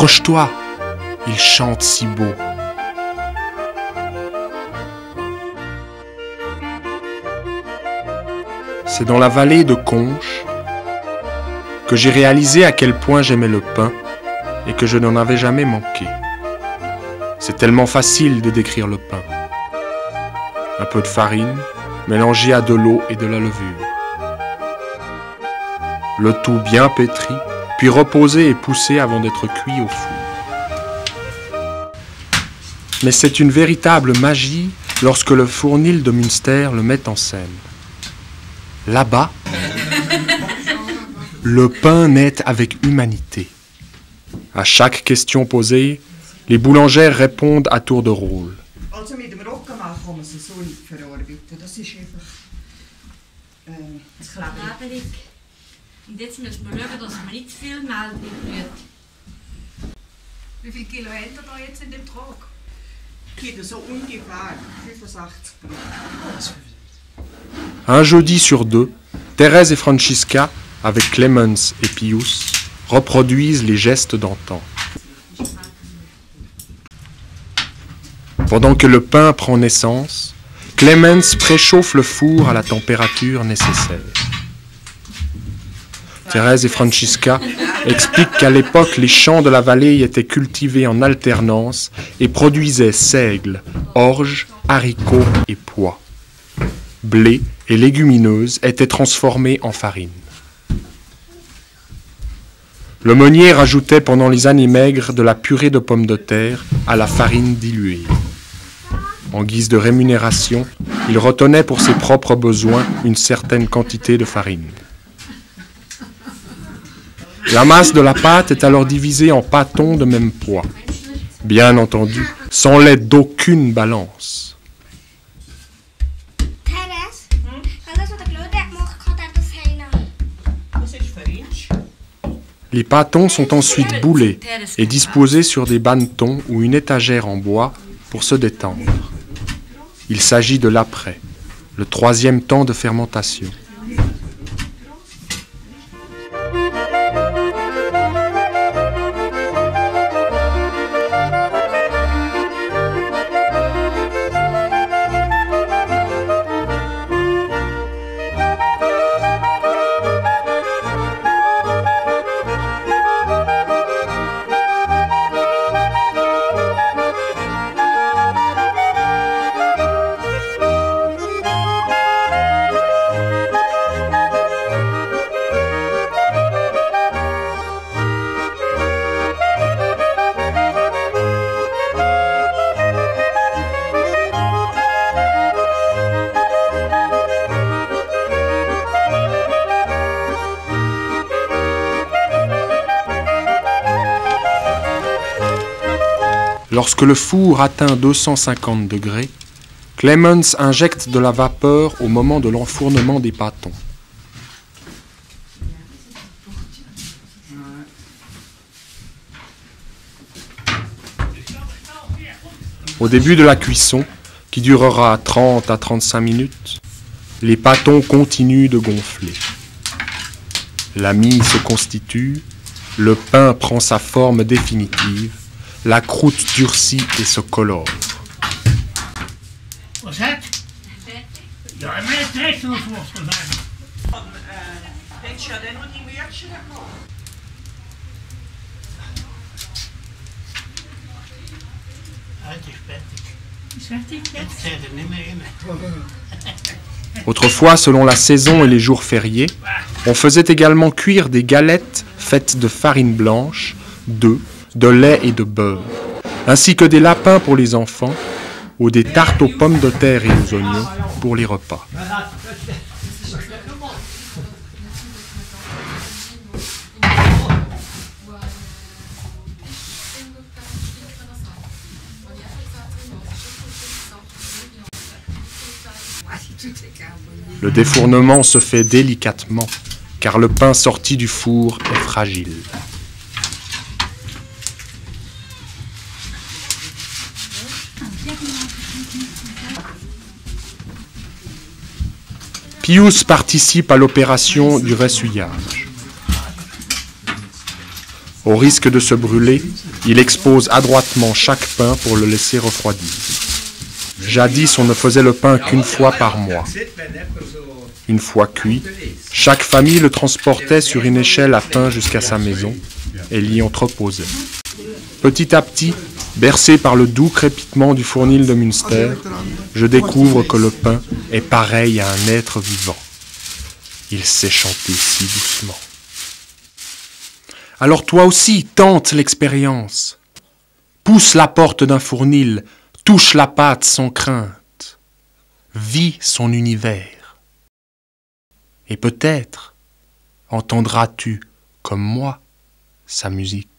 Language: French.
Approche-toi, il chante si beau. C'est dans la vallée de Conches que j'ai réalisé à quel point j'aimais le pain et que je n'en avais jamais manqué. C'est tellement facile de décrire le pain. Un peu de farine, mélangé à de l'eau et de la levure. Le tout bien pétri, puis reposé et poussé avant d'être cuit au four. Mais c'est une véritable magie lorsque le fournil de Münster le met en scène. Là-bas, le pain naît avec humanité. À chaque question posée, les boulangères répondent à tour de rôle. Also mit dem Roggenmehl kann man sie so nicht verarbeiten. Das ist einfach zu klebrig. Und jetzt müssen wir schauen, dass wir nicht zu viel Mehl rühren. Wie viele Kilo habt ihr da jetzt in dem Trog? Geht so ungefähr 65 Gramm. Un jeudi sur deux, Thérèse et Francisca, avec Clemens et Pius, reproduisent les gestes d'antan. Pendant que le pain prend naissance, Clemens préchauffe le four à la température nécessaire. Thérèse et Francisca expliquent qu'à l'époque, les champs de la vallée étaient cultivés en alternance et produisaient seigle, orge, haricots et pois. Blé et légumineuses étaient transformés en farine. Le meunier rajoutait pendant les années maigres de la purée de pommes de terre à la farine diluée. En guise de rémunération, il retenait pour ses propres besoins une certaine quantité de farine. La masse de la pâte est alors divisée en pâtons de même poids, bien entendu, sans l'aide d'aucune balance. Thérèse, alles wat ik leuk heb, mag ik dat dus heen. Das ist French. Les pâtons sont ensuite boulés et disposés sur des bannetons ou une étagère en bois pour se détendre. Il s'agit de l'après, le troisième temps de fermentation. Lorsque le four atteint 250 degrés, Clemens injecte de la vapeur au moment de l'enfournement des pâtons. Au début de la cuisson, qui durera 30 à 35 minutes, les pâtons continuent de gonfler. La mie se constitue, le pain prend sa forme définitive, la croûte durcit et se colore. Was dat? Ja, maar het trekt nog voor vandaag. Denk je dat nog niet weertje hebt? Het is prettig. Is fertig? Het zit er niet meer in. Autrefois, selon la saison et les jours fériés, on faisait également cuire des galettes faites de farine blanche, d'œufs, de lait et de beurre, ainsi que des lapins pour les enfants ou des tartes aux pommes de terre et aux oignons pour les repas. Le défournement se fait délicatement, car le pain sorti du four est fragile. Pius participe à l'opération du ressuyage. Au risque de se brûler, Il expose adroitement chaque pain pour le laisser refroidir. Jadis, on ne faisait le pain qu'une fois par mois. Une fois cuit, chaque famille le transportait sur une échelle à pain jusqu'à sa maison et l'y entreposait. Petit à petit, bercé par le doux crépitement du fournil de Münster, je découvre que le pain est pareil à un être vivant. Il sait chanter si doucement. Alors toi aussi, tente l'expérience. Pousse la porte d'un fournil, touche la pâte sans crainte. Vis son univers. Et peut-être entendras-tu, comme moi, sa musique.